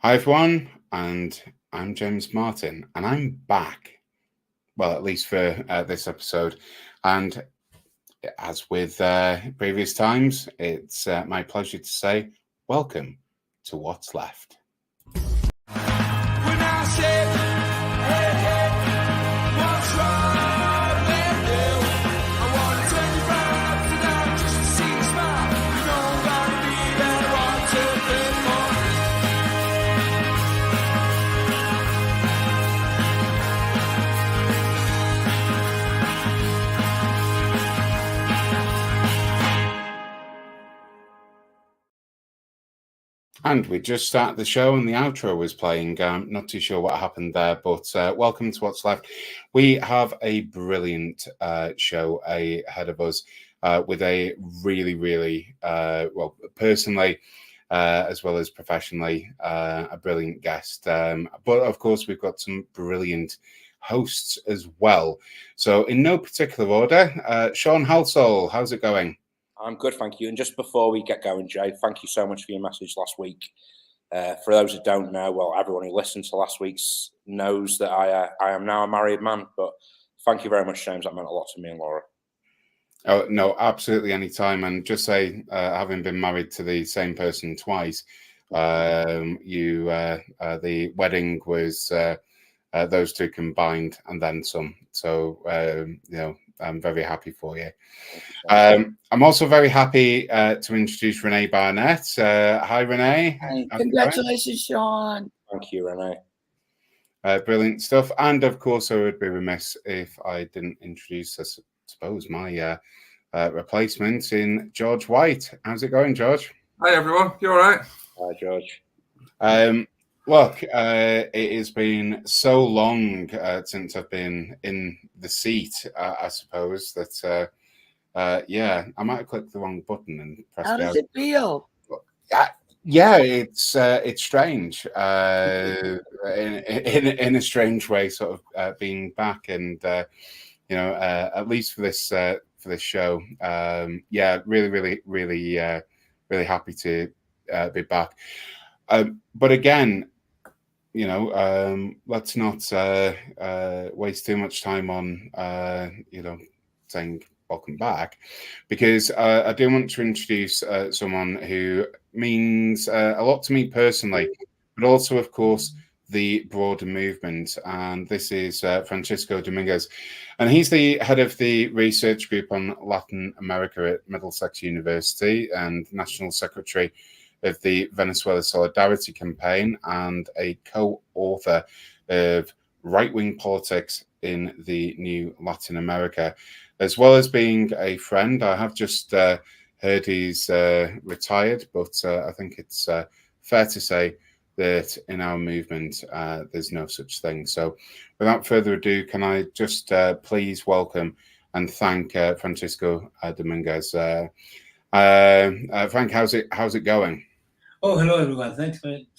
Hi everyone, and I'm James Martin, and I'm back. Well, at least for this episode. And as with previous times, it's my pleasure to say welcome to What's Left. And we just started the show and the outro was playing. Not too sure what happened there, but welcome to What's Left. We have a brilliant show ahead of us with a really, well, personally, as well as professionally, a brilliant guest. But of course, we've got some brilliant hosts as well. So in no particular order, Sean Halsall, how's it going? I'm good, thank you. And just before we get going, Jay, thank you so much for your message last week. For those that don't know, well, everyone who listened to last week's knows that I am now a married man. But thank you very much, James. That meant a lot to me and Laura. Oh, no, absolutely any time. And just say, having been married to the same person twice, the wedding was those two combined and then some. So, I'm very happy for you. I'm also very happy to introduce Renee Barnett. Hi, Renee. Congratulations, Sean. Thank you, Renee. Brilliant stuff. And of course, I would be remiss if I didn't introduce, I suppose, my replacement in George White. How's it going, George? Hi, everyone. You all right? Hi, George. Look, it has been so long since I've been in the seat, I suppose, that, I might have clicked the wrong button and pressed How does it feel? Yeah, it's strange, in a strange way, sort of being back, and at least for this show, really happy to be back. But again, let's not waste too much time on saying welcome back, because I do want to introduce someone who means a lot to me personally, but also, of course, the broader movement. And this is Francisco Dominguez, and he's the head of the research group on Latin America at Middlesex University and National Secretary of the Venezuela Solidarity Campaign, and a co-author of Right-Wing Politics in the New Latin America, as well as being a friend. I have just heard he's retired, but I think it's fair to say that in our movement, there's no such thing. So without further ado, can I just please welcome and thank Francisco Dominguez. Frank, how's it going? Oh, hello, everyone. Thanks very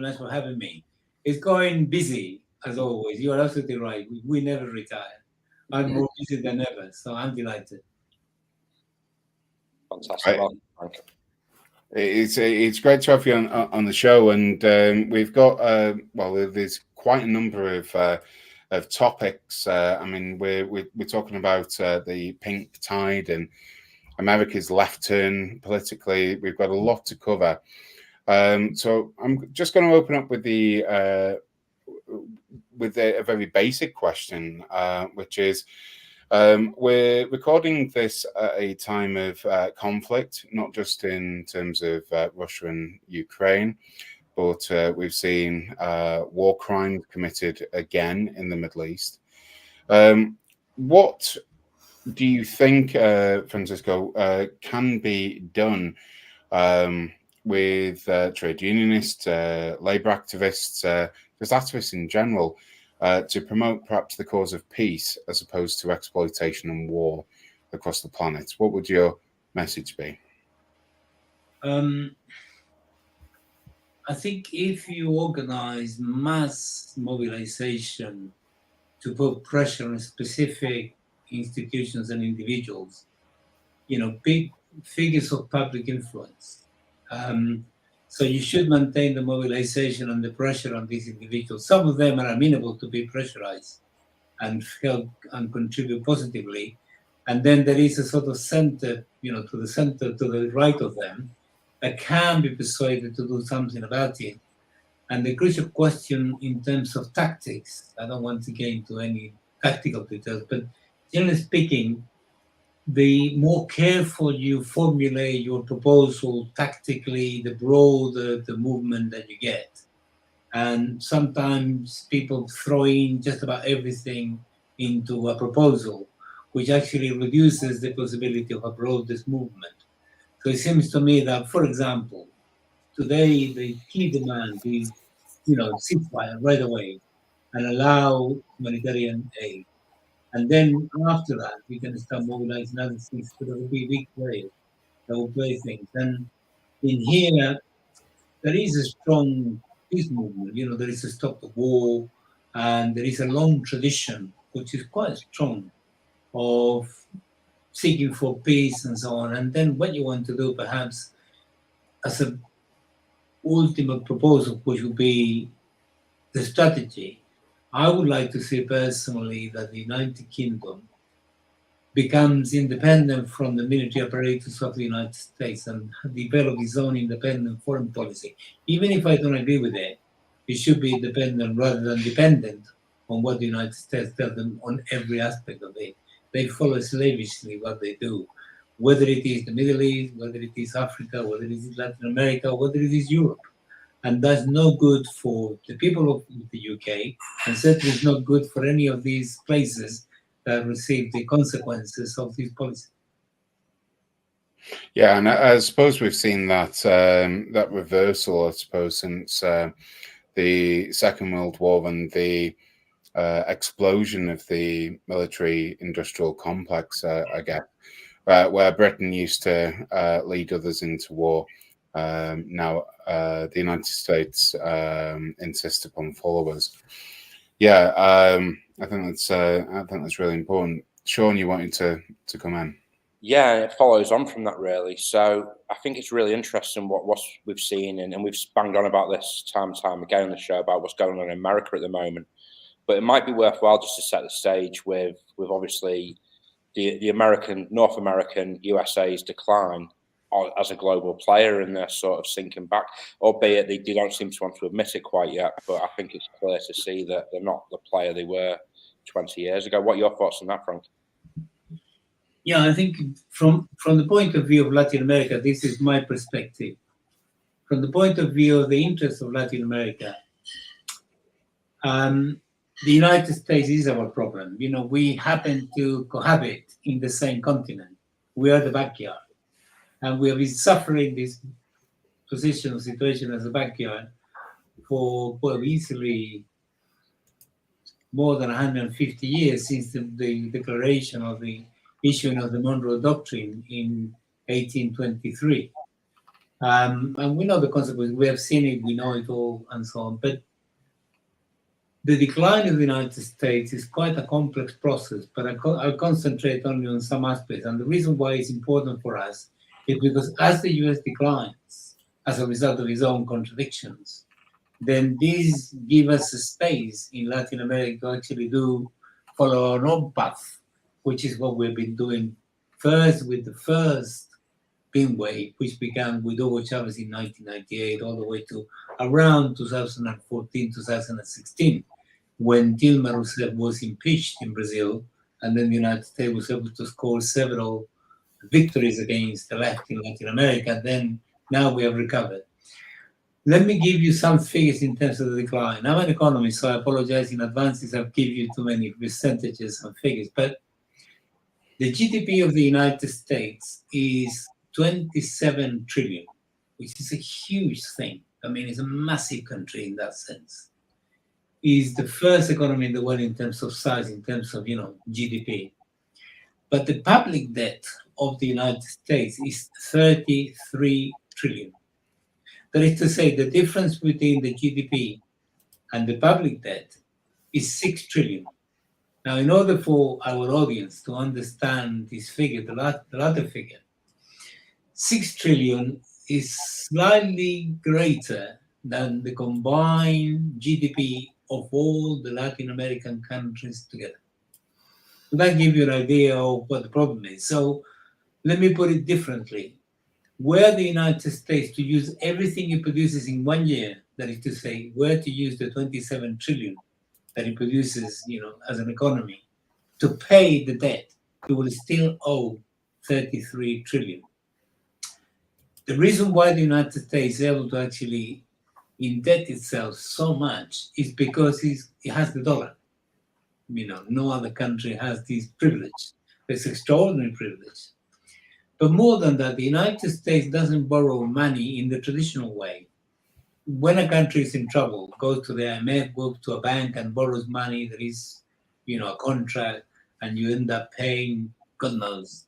much for having me. It's going busy, as always. You are absolutely right. We never retire. I'm more busy than ever, so I'm delighted. Fantastic. Thank you. It's great to have you on the show, and we've got there's quite a number of topics. I mean, we're talking about the pink tide and America's left turn politically. We've got a lot to cover. So I'm just going to open up with a very basic question, which is, we're recording this at a time of conflict, not just in terms of Russia and Ukraine, but we've seen war crimes committed again in the Middle East. What do you think, Francisco, can be done with trade unionists, labor activists, just activists in general, to promote perhaps the cause of peace as opposed to exploitation and war across the planet? What would your message be? I think if you organize mass mobilization to put pressure on specific institutions and individuals, big figures of public influence, So you should maintain the mobilization and the pressure on these individuals. Some of them are amenable to be pressurized and help and contribute positively. And then there is a sort of center, to the center, to the right of them, that can be persuaded to do something about it. And the crucial question in terms of tactics, I don't want to get into any tactical details, but generally speaking, the more careful you formulate your proposal tactically, the broader the movement that you get. And sometimes people throw in just about everything into a proposal, which actually reduces the possibility of a broadest movement. So it seems to me that, for example, today the key demand is, ceasefire right away and allow humanitarian aid. And then after that, we can start mobilizing other things, but there will be big players that will play things. And in here, there is a strong peace movement. There is a stop the war, and there is a long tradition, which is quite strong, of seeking for peace and so on. And then what you want to do, perhaps, as a ultimate proposal, which would be the strategy, I would like to see personally that the United Kingdom becomes independent from the military apparatus of the United States and develop its own independent foreign policy. Even if I don't agree with it, it should be independent rather than dependent on what the United States tells them on every aspect of it. They follow slavishly what they do, whether it is the Middle East, whether it is Africa, whether it is Latin America, whether it is Europe. And that's no good for the people of the UK, and certainly it's not good for any of these places that receive the consequences of this policy. Yeah, and I suppose we've seen that that reversal, I suppose, since the Second World War and the explosion of the military-industrial complex, I guess, where Britain used to lead others into war. Now the United States insist upon followers. Yeah, I think that's really important. Sean, you wanted to come in? Yeah, it follows on from that really. So I think it's really interesting what we've seen, and we've banged on about this time and time again on the show about what's going on in America at the moment. But it might be worthwhile just to set the stage with obviously the North American USA's decline as a global player, and they're sort of sinking back, albeit they don't seem to want to admit it quite yet. But I think it's clear to see that they're not the player they were 20 years ago. What are your thoughts on that, Frank? Yeah, I think from the point of view of Latin America, this is my perspective. From the point of view of the interests of Latin America, the United States is our problem. We happen to cohabit in the same continent. We are the backyard. And we have been suffering this situation as a backyard for easily more than 150 years since the declaration of the issuing of the Monroe Doctrine in 1823. And we know the consequences. We have seen it, we know it all, and so on. But the decline of the United States is quite a complex process, but I'll concentrate only on some aspects. And the reason why it's important for us is because as the US declines as a result of its own contradictions, then these give us a space in Latin America to actually follow our own path, which is what we've been doing first with the first bin wave, which began with Hugo Chavez in 1998, all the way to around 2014, 2016, when Dilma Rousseff was impeached in Brazil, and then the United States was able to score several victories against the left in Latin America. Then now we have recovered. Let me give you some figures in terms of the decline. I'm an economist, so I apologize in advance if I've given you too many percentages and figures, but the GDP of the United States is 27 trillion, which is a huge thing. I mean, it's a massive country in that sense. It's the first economy in the world in terms of size, in terms of, GDP. But the public debt of the United States is 33 trillion. That is to say, the difference between the GDP and the public debt is 6 trillion. Now, in order for our audience to understand this figure, the latter figure, 6 trillion is slightly greater than the combined GDP of all the Latin American countries together. So that gives you an idea of what the problem is. So let me put it differently. Were the United States to use everything it produces in 1 year, that is to say, were to use the 27 trillion that it produces, as an economy, to pay the debt, it will still owe 33 trillion. The reason why the United States is able to actually indebt itself so much is because it has the dollar. No other country has this privilege. It's extraordinary privilege. But more than that, the United States doesn't borrow money in the traditional way. When a country is in trouble, goes to the IMF, goes to a bank and borrows money, there is, a contract, and you end up paying, God knows,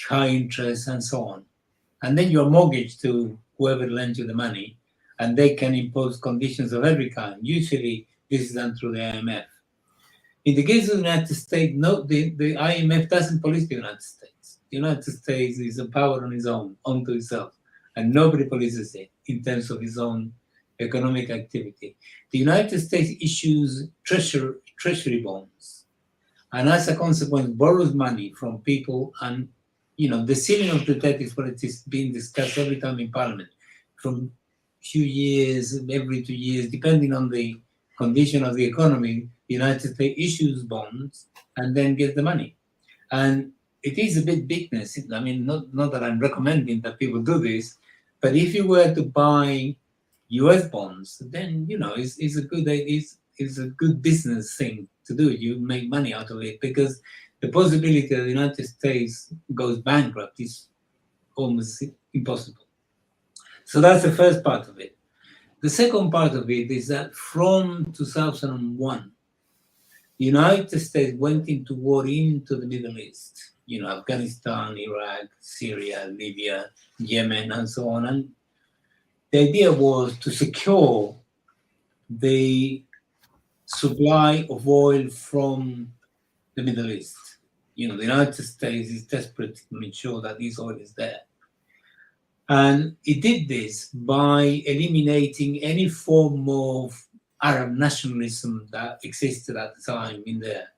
high interest and so on. And then you're mortgaged to whoever lends you the money, and they can impose conditions of every kind. Usually, this is done through the IMF. In the case of the United States, no, the IMF doesn't police the United States. The United States is a power on its own, onto itself, and nobody polices it in terms of its own economic activity. The United States issues treasury bonds, and as a consequence, borrows money from people. And the ceiling of the debt is what it is being discussed every time in Parliament, from few years, every 2 years, depending on the condition of the economy. The United States issues bonds and then gets the money. And it is a bit business. I mean, not that I'm recommending that people do this, but if you were to buy US bonds, then, it's a good business thing to do. You make money out of it, because the possibility that the United States goes bankrupt is almost impossible. So that's the first part of it. The second part of it is that from 2001, the United States went into war into the Middle East, Afghanistan, Iraq, Syria, Libya, Yemen, and so on. And the idea was to secure the supply of oil from the Middle East. The United States is desperate to make sure that this oil is there. And it did this by eliminating any form of Arab nationalism that existed at the time in there.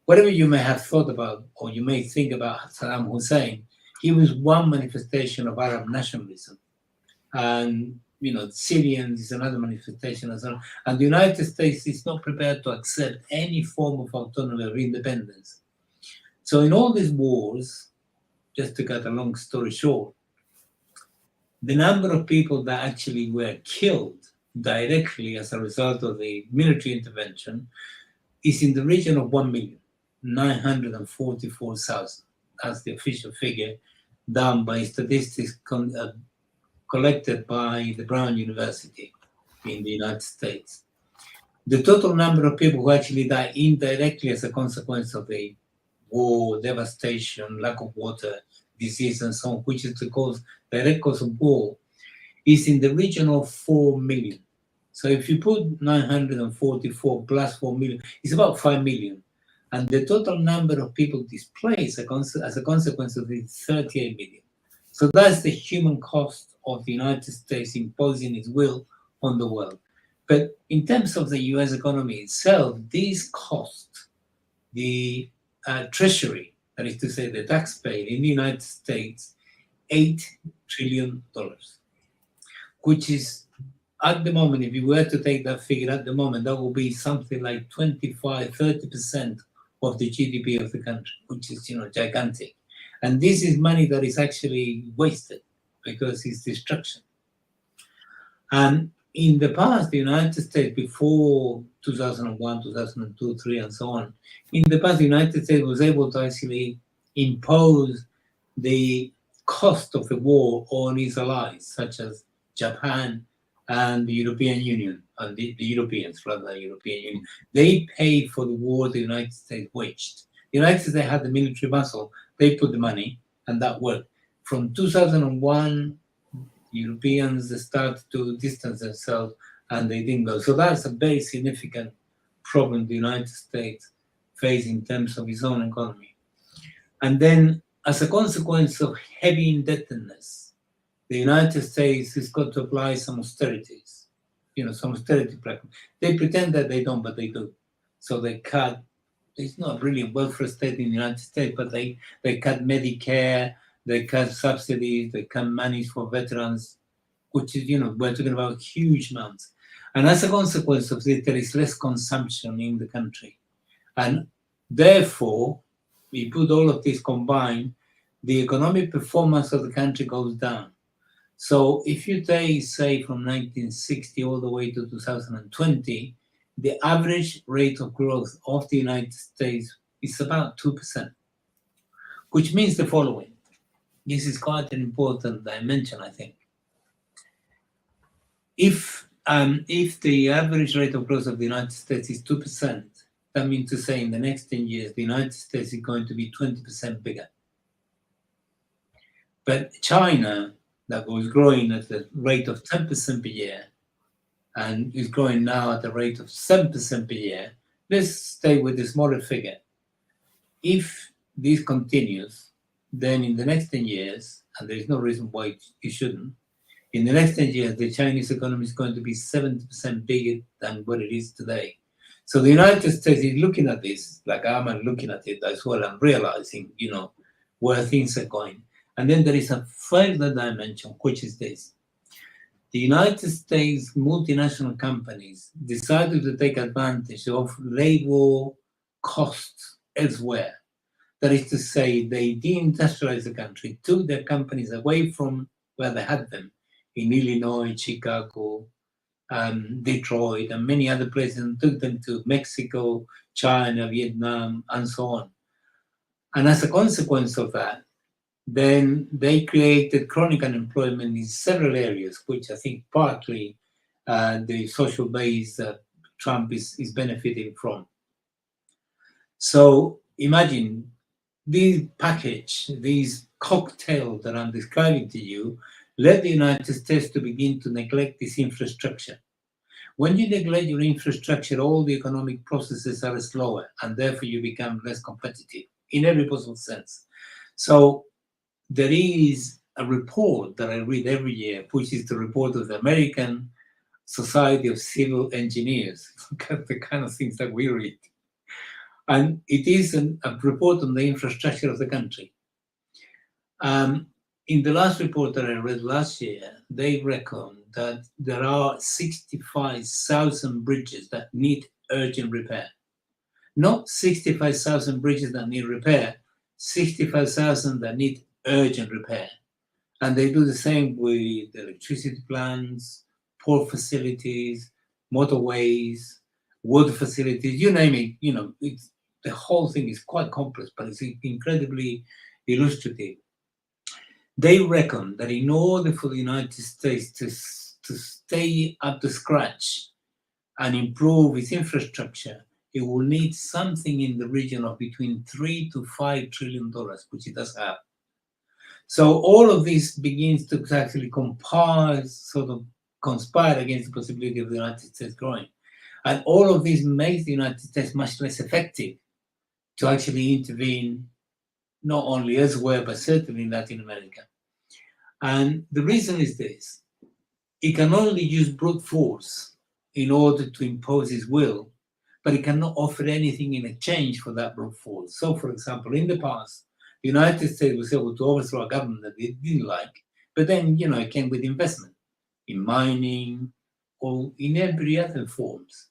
Whatever you may have thought about, or you may think about Saddam Hussein, he was one manifestation of Arab nationalism. And, Syrians is another manifestation as well. And the United States is not prepared to accept any form of autonomy or independence. So in all these wars, just to cut a long story short, the number of people that actually were killed directly as a result of the military intervention is in the region of 1,944,000. That's the official figure done by statistics collected by the Brown University in the United States. The total number of people who actually died indirectly as a consequence of the war, devastation, lack of water, disease, and so on, which is the direct cause of war, is in the region of 4 million. So if you put 944 plus 4 million, it's about 5 million. And the total number of people displaced as a consequence of it is 38 million. So that's the human cost of the United States imposing its will on the world. But in terms of the US economy itself, these costs, the treasury, that is to say the taxpayer in the United States, $8 trillion, which is, at the moment, if you were to take that figure at the moment, that will be something like 25-30% of the GDP of the country, which is, gigantic. And this is money that is actually wasted because it's destruction. And in the past, the United States, before 2001, 2002, 3, and so on, in the past, the United States was able to actually impose the cost of the war on its allies, such as Japan and the European Union, and the Europeans, rather than the European Union. They paid for the war the United States waged. The United States had the military muscle, they put the money, and that worked. From 2001, Europeans started to distance themselves, and they didn't go. So that's a very significant problem the United States faces in terms of its own economy. And then, as a consequence of heavy indebtedness, the United States has got to apply some austerities, some austerity practice. They pretend that they don't, but they do. So they cut. It's not really a welfare state in the United States, but they cut Medicare, they cut subsidies, they cut money for veterans, which is, we're talking about huge amounts. And as a consequence of this, there is less consumption in the country. And therefore, we put all of this combined, the economic performance of the country goes down. So if you take, say, from 1960 all the way to 2020, the average rate of growth of the United States is about 2%, which means the following. This is quite an important dimension, I think. If the average rate of growth of the United States is 2%, that means to say in the next 10 years, the United States is going to be 20% bigger. But China, that was growing at the rate of 10% per year, and is growing now at the rate of 7% per year, let's stay with the smaller figure. If this continues, then in the next 10 years, and there is no reason why it shouldn't, in the next 10 years, the Chinese economy is going to be 70% bigger than what it is today. So the United States is looking at this, like I'm looking at it as well, and realizing, where things are going. And then there is a further dimension, which is this. The United States multinational companies decided to take advantage of labor costs elsewhere. That is to say, they deindustrialized the country, took their companies away from where they had them, in Illinois, Chicago, Detroit, and many other places, and took them to Mexico, China, Vietnam, and so on. And as a consequence of that, then they created chronic unemployment in several areas, which I think partly the social base that Trump is benefiting from. So imagine this package, these cocktail that I'm describing to you, led the United States to begin to neglect this infrastructure. When you neglect your infrastructure, all the economic processes are slower, and therefore you become less competitive in every possible sense. So there is a report that I read every year, which is the report of the American Society of Civil Engineers, the kind of things that we read. And it is a report on the infrastructure of the country. In the last report that I read last year, they reckon that there are 65,000 bridges that need urgent repair. Not 65,000 bridges that need repair, 65,000 that need urgent repair. And they do the same with electricity plants, port facilities, motorways, water facilities, you name it. The whole thing is quite complex, but it's incredibly illustrative. They reckon that in order for the United States to stay up to scratch and improve its infrastructure, it will need something in the region of between $3 to $5 trillion, which it does have. So all of this begins to actually conspire against the possibility of the United States growing. And all of this makes the United States much less effective to actually intervene, not only elsewhere, but certainly in Latin America. And the reason is this. It can only use brute force in order to impose its will, but it cannot offer anything in exchange for that brute force. So, for example, in the past, the United States was able to overthrow a government that it didn't like, but then, it came with investment in mining or in every other forms.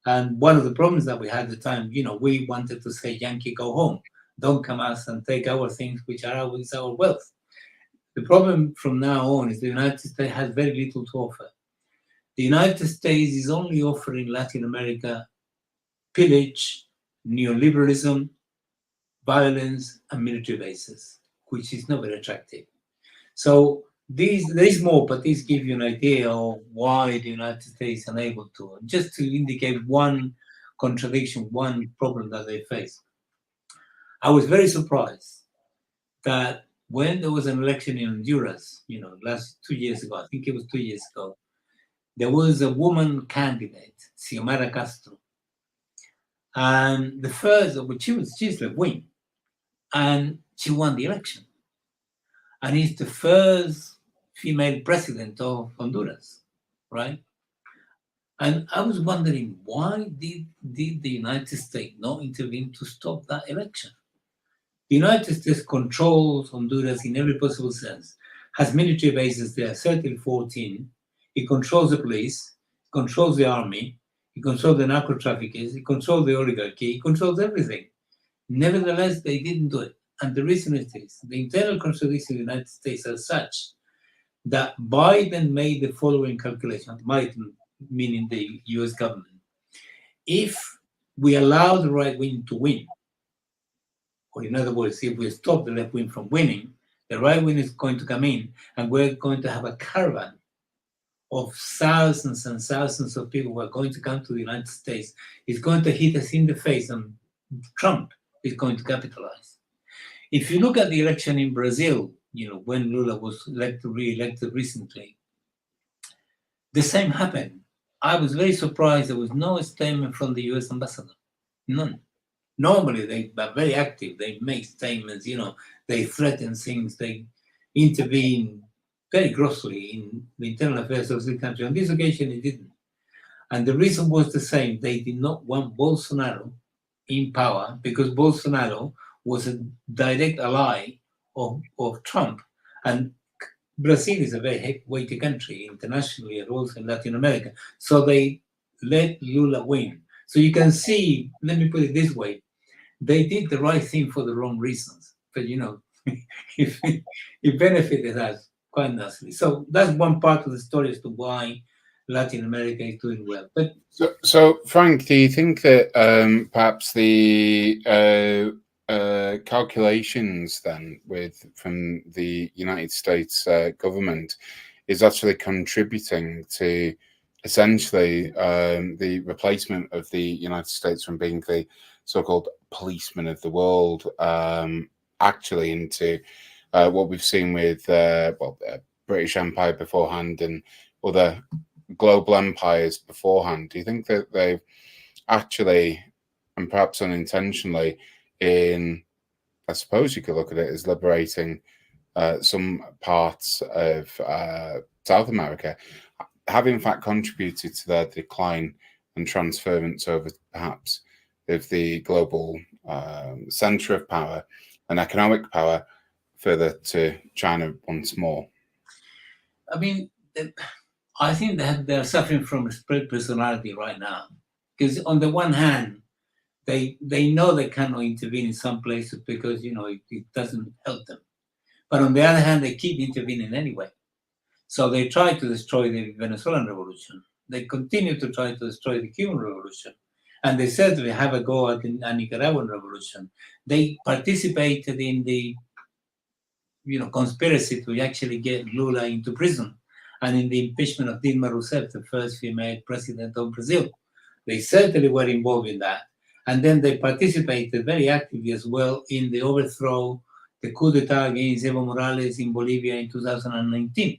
And one of the problems that we had at the time, we wanted to say, Yankee, go home. Don't come us and take our things, which are our wealth. The problem from now on is the United States has very little to offer. The United States is only offering Latin America pillage, neoliberalism, violence, and military bases, which is not very attractive. So there is more, but these give you an idea of why the United States is unable to, just to indicate one contradiction, one problem that they face. I was very surprised that when there was an election in Honduras, last 2 years ago, I think it was 2 years ago, there was a woman candidate, Xiomara Castro. And the first, she's the win. And she won the election. And it's the first female president of Honduras, right? And I was wondering, why did the United States not intervene to stop that election? The United States controls Honduras in every possible sense, has military bases there, certainly 14. It controls the police, controls the army, it controls the narco traffickers, it controls the oligarchy, it controls everything. Nevertheless, they didn't do it. And the reason is this: the internal contradictions in the United States are such that Biden made the following calculation, Biden meaning the US government. If we allow the right wing to win, or in other words, if we stop the left wing from winning, the right wing is going to come in and we're going to have a caravan of thousands and thousands of people who are going to come to the United States. It's going to hit us in the face, and Trump is going to capitalize. If you look at the election in Brazil, when Lula was re-elected recently, the same happened. I was very surprised there was no statement from the US ambassador. None. Normally they are very active. They make statements, they threaten things, they intervene very grossly in the internal affairs of the country. On this occasion, it didn't. And the reason was the same. They did not want Bolsonaro in power because Bolsonaro was a direct ally of Trump. And Brazil is a very weighty country internationally and also in Latin America. So they let Lula win. So you can see, let me put it this way, they did the right thing for the wrong reasons. But, it benefited us quite nicely. So that's one part of the story as to why Latin America is doing well. But so Frank, do you think that perhaps the calculations then from the United States government is actually contributing to essentially the replacement of the United States from being the so-called policeman of the world actually into what we've seen with British Empire beforehand and other global empires beforehand? Do you think that they've actually, and perhaps unintentionally, I suppose you could look at it as liberating some parts of South America, have in fact contributed to their decline and transference over perhaps of the global center of power and economic power further to China once more? I mean, I think that they're suffering from a split personality right now. Because on the one hand, they know they cannot intervene in some places because, it doesn't help them. But on the other hand, they keep intervening anyway. So they try to destroy the Venezuelan revolution. They continue to try to destroy the Cuban revolution. And they certainly have a go at the Nicaraguan revolution. They participated in the conspiracy to actually get Lula into prison and in the impeachment of Dilma Rousseff, the first female president of Brazil. They certainly were involved in that. And then they participated very actively as well in the overthrow, the coup d'etat against Evo Morales in Bolivia in 2019.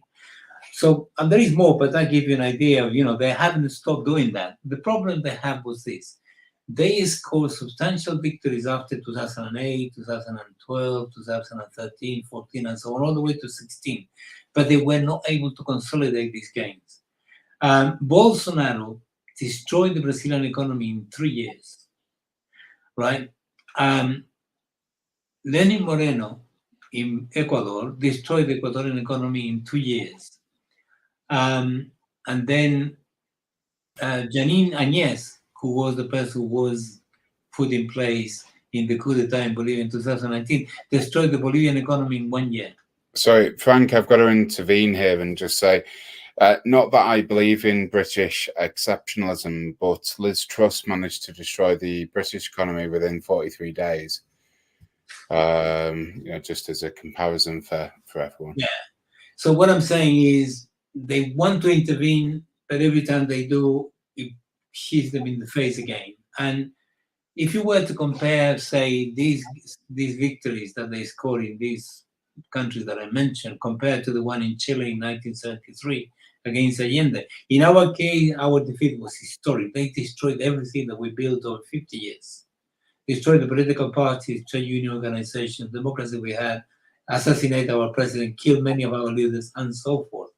So, and there is more, but I give you an idea of, they haven't stopped doing that. The problem they have was this. They scored substantial victories after 2008, 2012, 2013, 14, and so on, all the way to 16. But they were not able to consolidate these gains. Bolsonaro destroyed the Brazilian economy in 3 years, right? Lenin Moreno in Ecuador destroyed the Ecuadorian economy in 2 years. And then Janine Añez, who was the person who was put in place in the coup d'etat in Bolivia in 2019, destroyed the Bolivian economy in 1 year. Sorry, Frank, I've got to intervene here and just say, not that I believe in British exceptionalism, but Liz Truss managed to destroy the British economy within 43 days. Just as a comparison for everyone. Yeah. So what I'm saying is they want to intervene, but every time they do, it hits them in the face again. And if you were to compare, say, these victories that they scored in these countries that I mentioned, compared to the one in Chile in 1973 against Allende, in our case, our defeat was historic. They destroyed everything that we built over 50 years. Destroyed the political parties, trade union organizations, democracy we had, assassinate our president, kill many of our leaders, and so forth.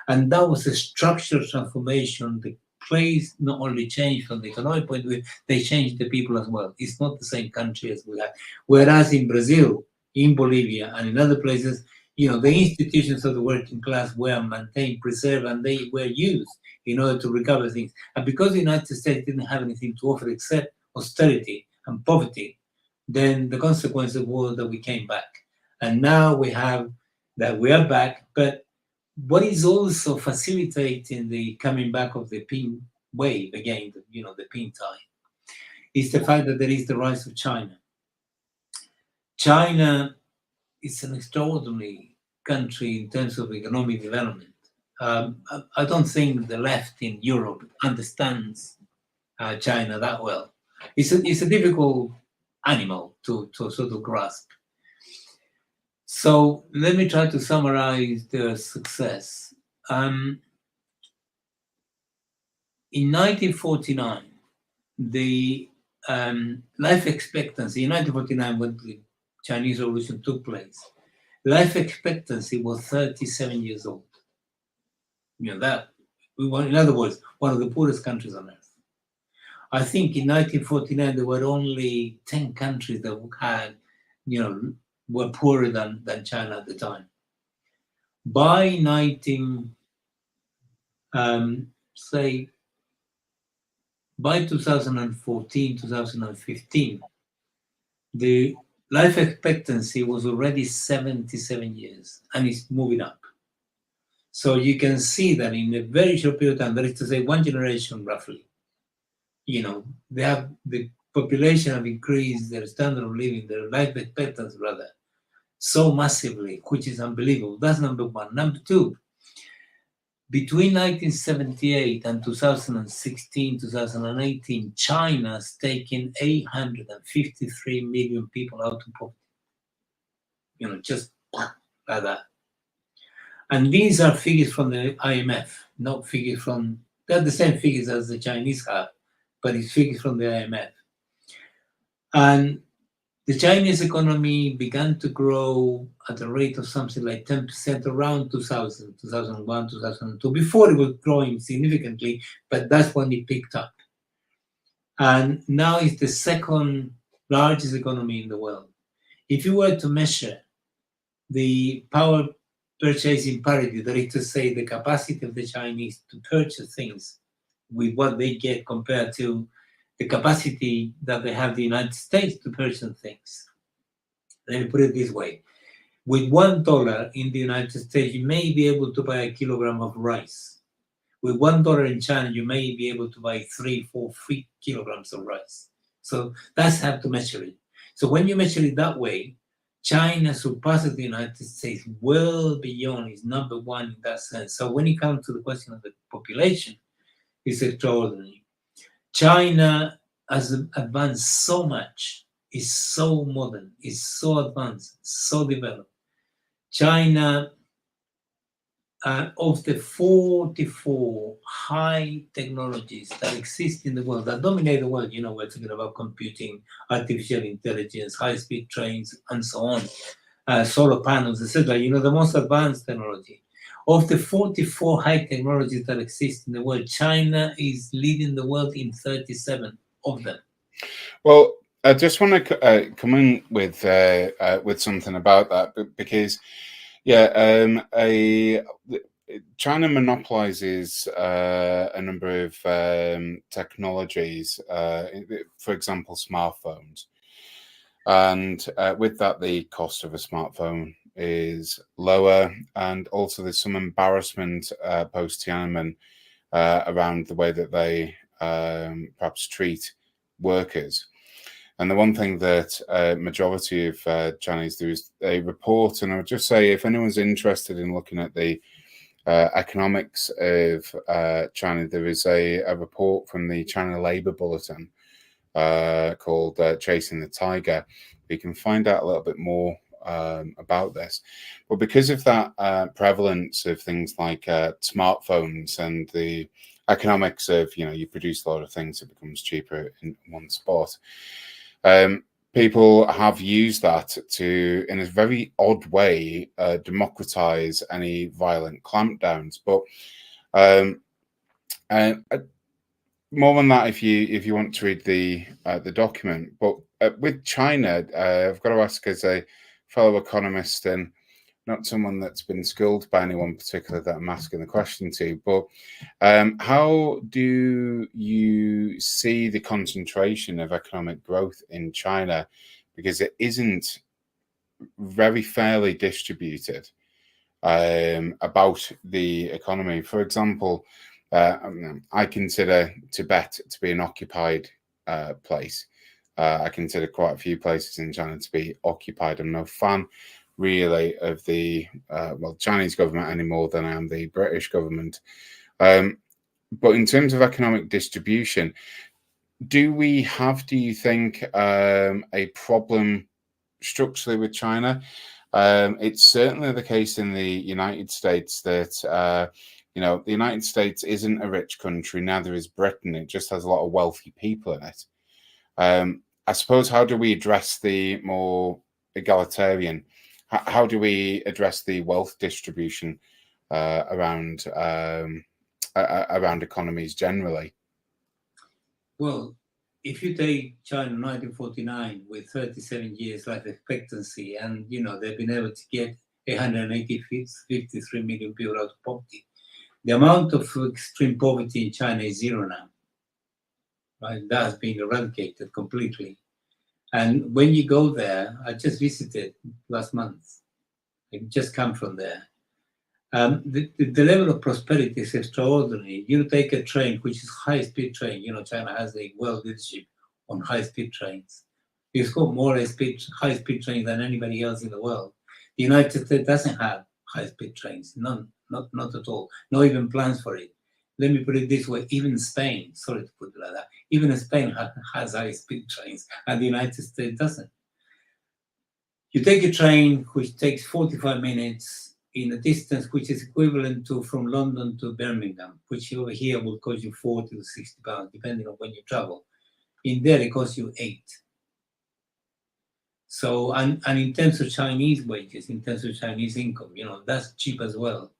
And that was a structural transformation. The place not only changed from the economic point of view, they changed the people as well. It's not the same country as we had. Whereas in Brazil, in Bolivia, and in other places, the institutions of the working class were maintained, preserved, and they were used in order to recover things. And because the United States didn't have anything to offer except austerity and poverty, then the consequence was that we came back. And now we are back. But what is also facilitating the coming back of the pink wave again, the pink tide, is the fact that there is the rise of China. China is an extraordinary country in terms of economic development. I don't think the left in Europe understands China that well. It's a difficult animal to sort of grasp. So let me try to summarize their success. In 1949, the life expectancy, in 1949 when the Chinese Revolution took place, life expectancy was 37 years old. That we were, in other words, one of the poorest countries on earth. I think in 1949 there were only 10 countries that had, were poorer than China at the time. By by 2014, 2015, the life expectancy was already 77 years, and it's moving up. So you can see that in a very short period of time, that is to say, one generation roughly, the population have increased their standard of living, their life expectancy rather, so massively, which is unbelievable. That's number one. Number two, between 1978 and 2016, 2018, China's taken 853 million people out of poverty. Just like that. And these are figures from the IMF, not figures from, they're the same figures as the Chinese have, but it's figures from the IMF. And the Chinese economy began to grow at a rate of something like 10% around 2000, 2001, 2002. Before it was growing significantly, but that's when it picked up. And now it's the second largest economy in the world. If you were to measure the power purchasing parity, that is to say the capacity of the Chinese to purchase things with what they get compared to the capacity that they have the United States to purchase things. Let me put it this way. With $1 in the United States, you may be able to buy a kilogram of rice. With $1 in China, you may be able to buy 3, 4, 3 kilograms of rice. So that's how to measure it. So when you measure it that way, China surpasses the United States well beyond, is number one in that sense. So when it comes to the question of the population, it's extraordinary. China has advanced so much, is so modern, is so advanced, so developed. China, of the 44 high technologies that exist in the world, that dominate the world, we're talking about computing, artificial intelligence, high-speed trains, and so on, solar panels, etc., the most advanced technology. Of the 44 high technologies that exist in the world, China is leading the world in 37 of them. Well, I just want to come in with something about that, because, China monopolizes a number of technologies, for example, smartphones. And with that, the cost of a smartphone is lower, and also there's some embarrassment post Tiananmen around the way that they perhaps treat workers. And the one thing that majority of Chinese do is they report, and I would just say, if anyone's interested in looking at the economics of China, there is a report from the China Labour Bulletin called Chasing the Tiger. You can find out a little bit more about this. But because of that prevalence of things like smartphones and the economics of, you produce a lot of things, it becomes cheaper in one spot. people have used that to, in a very odd way, democratize any violent clampdowns. But more than that, if you want to read the document. But with China, I've got to ask, as a fellow economist and not someone that's been schooled by anyone particular that I'm asking the question to, but how do you see the concentration of economic growth in China? Because it isn't very fairly distributed about the economy. For example, I consider Tibet to be an occupied place. I consider quite a few places in China to be occupied. I'm no fan, really, of the Chinese government any more than I am the British government. But in terms of economic distribution, do you think, a problem structurally with China? It's certainly the case in the United States that the United States isn't a rich country, neither is Britain. It just has a lot of wealthy people in it. I suppose, how do we address the more egalitarian? How do we address the wealth distribution around economies generally? Well, if you take China 1949 with 37 years life expectancy, and they've been able to get 153 million people out of poverty, the amount of extreme poverty in China is zero now. Right? That has been eradicated completely. And when you go there, I just visited last month. I just come from there. The level of prosperity is extraordinary. You take a train, which is high-speed train. China has a world leadership on high-speed trains. It's got more high-speed trains than anybody else in the world. The United States doesn't have high-speed trains, none, not at all. Not even plans for it. Let me put it this way: even Spain, sorry to put it like that, even Spain has high-speed trains, and the United States doesn't. You take a train which takes 45 minutes in a distance which is equivalent to from London to Birmingham, which over here will cost you 40 to 60 pounds, depending on when you travel. In there, it costs you 8. So, and in terms of Chinese wages, in terms of Chinese income, that's cheap as well.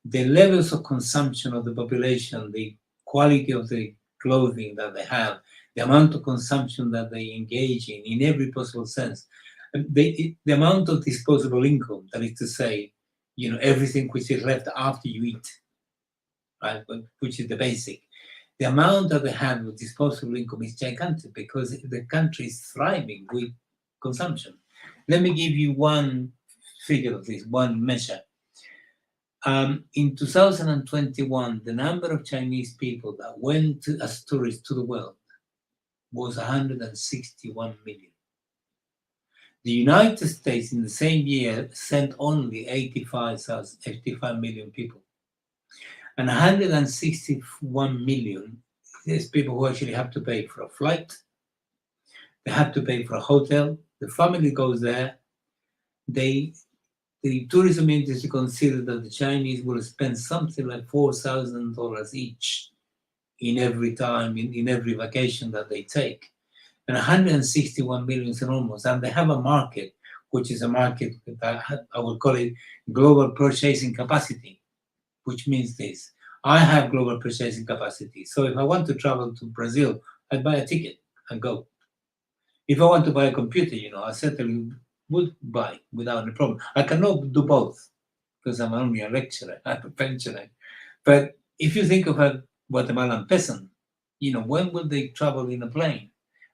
The levels of consumption of the population, the quality of the clothing that they have, the amount of consumption that they engage in every possible sense, the amount of disposable income, that is to say, everything which is left after you eat, right, which is the basic. The amount that they have with disposable income is gigantic because the country is thriving with consumption. Let me give you one figure of this, one measure. In 2021, the number of Chinese people that went as tourists to the world was 161 million. The United States in the same year sent only 85 million people. And 161 million is people who actually have to pay for a flight, they have to pay for a hotel, the family goes there. The tourism industry considers that the Chinese will spend something like $4,000 each in every time, in every vacation that they take. And 161 million is enormous. And they have a market, which is a market that I would call it global purchasing capacity, which means this: I have global purchasing capacity. So if I want to travel to Brazil, I buy a ticket and go. If I want to buy a computer, I certainly would buy without any problem. I cannot do both because I'm only a lecturer, I'm a pensioner. But if you think of a Guatemalan peasant, when will they travel in a plane?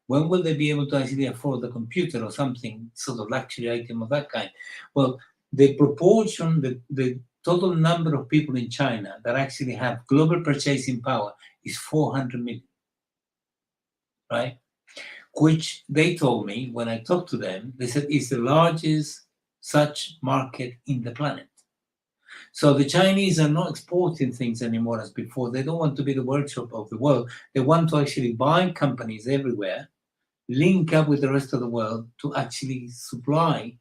When will they be able to actually afford a computer or something, sort of luxury item of that kind? Well, the proportion, the total number of people in China that actually have global purchasing power is 400 million, right? Which they told me when I talked to them, they said is the largest such market in the planet. So the Chinese are not exporting things anymore as before. They don't want to be the workshop of the world. They want to actually buy companies everywhere, link up with the rest of the world to actually supply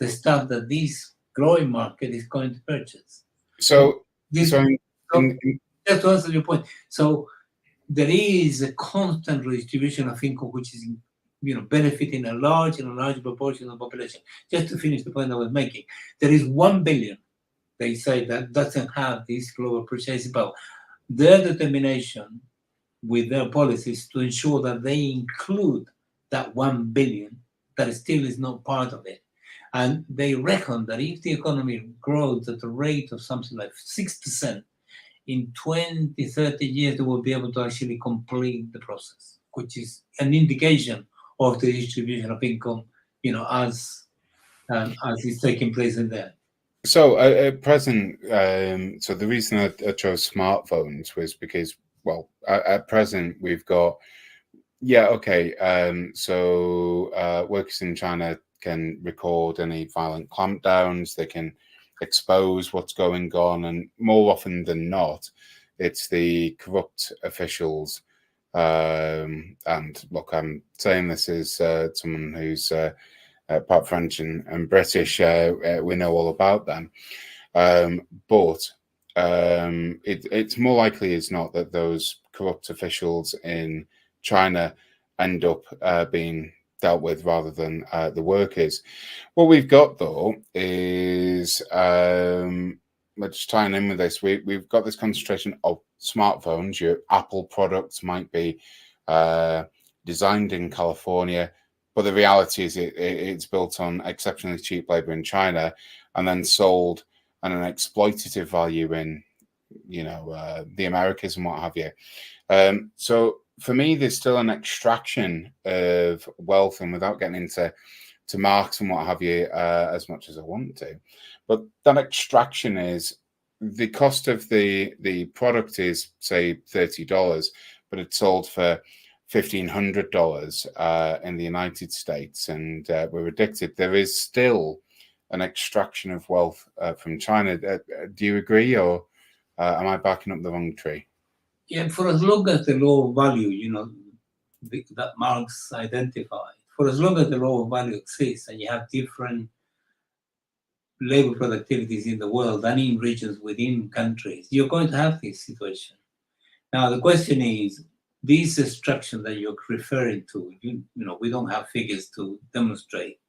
the stuff that this growing market is going to purchase. So just to answer your point, so there is a constant redistribution of income, which is benefiting a large proportion of the population. Just to finish the point I was making, there is 1 billion, they say, that doesn't have this global purchasing power. Their determination with their policies to ensure that they include that 1 billion that still is not part of it. And they reckon that if the economy grows at a rate of something like 6%, in 20, 30 years, they will be able to actually complete the process, which is an indication of the distribution of income, as is taking place in there. So at present, so the reason I chose smartphones was because, well, at present we've got, so workers in China can record any violent clampdowns, they can expose what's going on, and more often than not, it's the corrupt officials. And look, I'm saying this as someone who's part French and British, we know all about them. But it's more likely as not that those corrupt officials in China end up being dealt with rather than the workers. What we've got though is, we're just tying in with this, we've got this concentration of smartphones. Your Apple products might be designed in California, but the reality is it's built on exceptionally cheap labor in China and then sold at an exploitative value in, the Americas and what have you. So for me, there's still an extraction of wealth, and without getting into marks and what have you, as much as I want to, but that extraction is the cost of the product is say $30, but it's sold for $1,500 in the United States, and we're addicted. There is still an extraction of wealth from China. Do you agree, or am I backing up the wrong tree? Yeah, for as long as the law of value, that Marx identified, for as long as the law of value exists and you have different labor productivities in the world and in regions within countries, you're going to have this situation. Now, the question is, this extraction that you're referring to, we don't have figures to demonstrate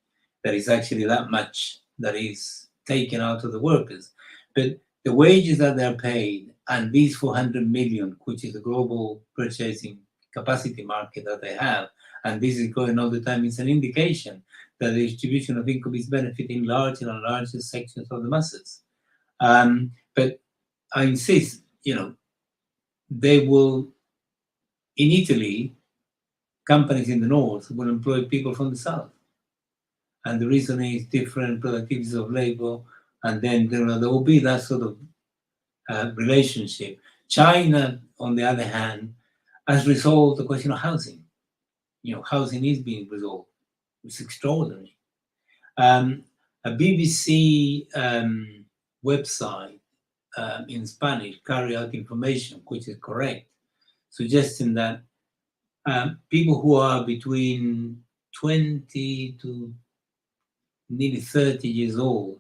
that it's actually that much that is taken out of the workers. But the wages that they're paid and these 400 million, which is the global purchasing capacity market that they have, and this is going all the time, it's an indication that the distribution of income is benefiting larger and larger sections of the masses. But I insist, they will, in Italy, companies in the north will employ people from the south. And the reason is different productivities of labor, and then there will be that sort of relationship. China, on the other hand, has resolved the question of housing. Housing is being resolved. It's extraordinary. A BBC website in Spanish carried out information, which is correct, suggesting that people who are between 20 to nearly 30 years old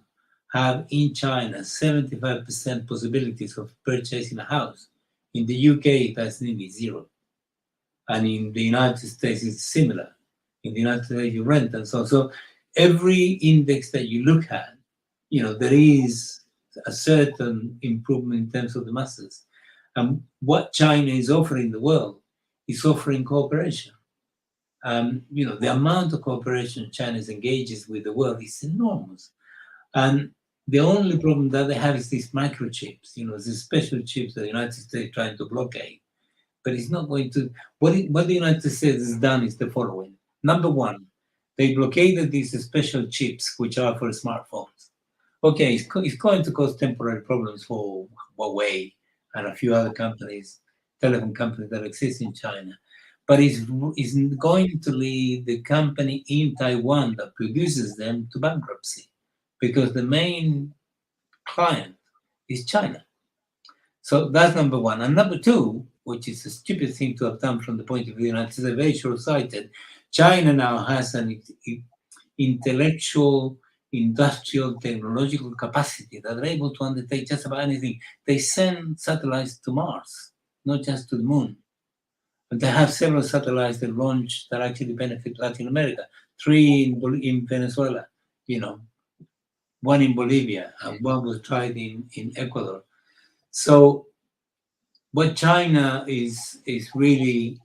have in China 75% possibilities of purchasing a house. In the UK, that's nearly zero. And in the United States, it's similar. In the United States, you rent and so on. So every index that you look at, there is a certain improvement in terms of the masses. And what China is offering the world is offering cooperation. The amount of cooperation China engages with the world is enormous. And the only problem that they have is these microchips, these special chips that the United States trying to blockade. But it's not going to. What the United States has done is the following. Number one, they blockaded these special chips, which are for smartphones. Okay, it's going to cause temporary problems for Huawei and a few other companies, telephone companies that exist in China. But it's going to lead the company in Taiwan that produces them to bankruptcy, because the main client is China. So that's number one. And number two, which is a stupid thing to have done from the point of view of the United States, very short-sighted, China now has an intellectual, industrial, technological capacity that are able to undertake just about anything. They send satellites to Mars, not just to the moon. And they have several satellites that launch that actually benefit Latin America. 3 in Venezuela, one in Bolivia, and one was tried in Ecuador. So what China is really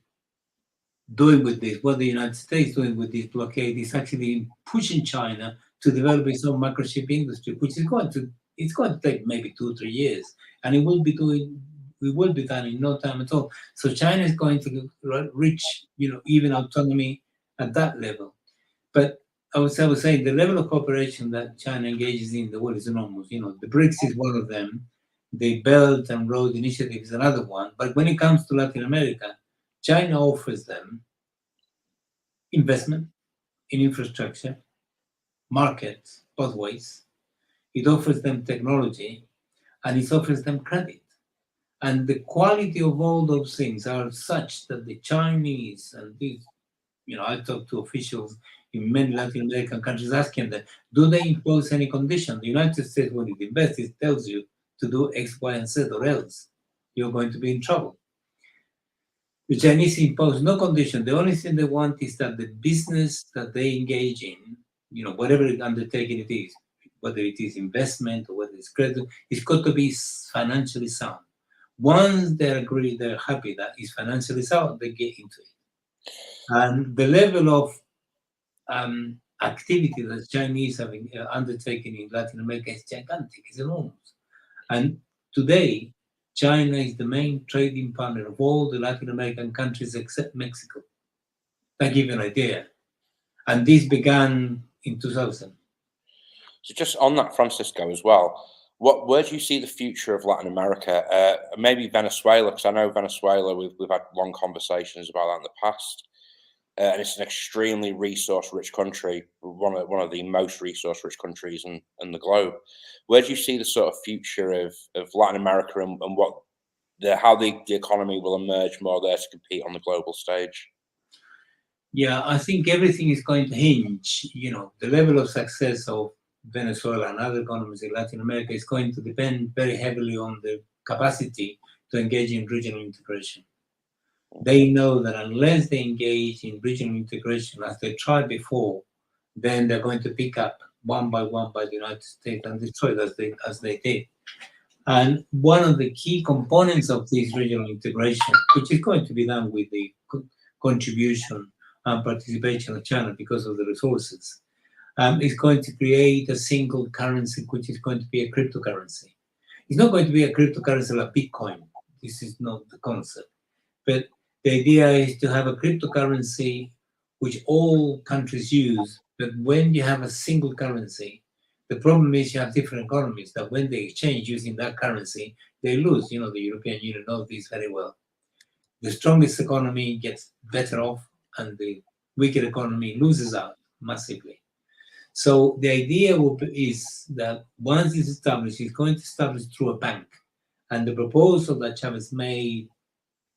doing with this, what the United States is doing with this blockade, is actually pushing China to develop its own microchip industry, which is going to take maybe 2-3 years, and it will be done in no time at all. So China is going to reach, even autonomy at that level. But I would say the level of cooperation that China engages in the world is enormous. The BRICS is one of them. The Belt and Road Initiative is another one. But when it comes to Latin America, China offers them investment in infrastructure, markets, both ways. It offers them technology, and it offers them credit. And the quality of all those things are such that the Chinese and these, I talk to officials in many Latin American countries asking them, do they impose any condition? The United States, when it invests, it tells you to do X, Y, and Z, or else you're going to be in trouble. The Chinese impose no condition. The only thing they want is that the business that they engage in, whatever undertaking it is, whether it is investment or whether it's credit, it's got to be financially sound. Once they agree, they're happy that it's financially sound, they get into it. And the level of activity that Chinese have undertaken in Latin America is gigantic, it's enormous. And today, China is the main trading partner of all the Latin American countries except Mexico. That gives you an idea. And this began in 2000. So just on that, Francisco, as well, where do you see the future of Latin America? Maybe Venezuela, because I know Venezuela, we've had long conversations about that in the past. And it's an extremely resource-rich country, one of the most resource-rich countries in the globe. Where do you see the sort of future of Latin America and how the economy will emerge more there to compete on the global stage? Yeah, I think everything is going to hinge. The level of success of Venezuela and other economies in Latin America is going to depend very heavily on the capacity to engage in regional integration. They know that unless they engage in regional integration as they tried before, then they're going to pick up one by one by the United States and destroy it as they did. And one of the key components of this regional integration, which is going to be done with the contribution and participation of China because of the resources, is going to create a single currency, which is going to be a cryptocurrency. It's not going to be a cryptocurrency like Bitcoin. This is not the concept. But the idea is to have a cryptocurrency which all countries use, but when you have a single currency, the problem is you have different economies that when they exchange using that currency, they lose. The European Union knows this very well. The strongest economy gets better off and the weaker economy loses out massively. So the idea is that once it's established, it's going to establish through a bank. And the proposal that Chavez made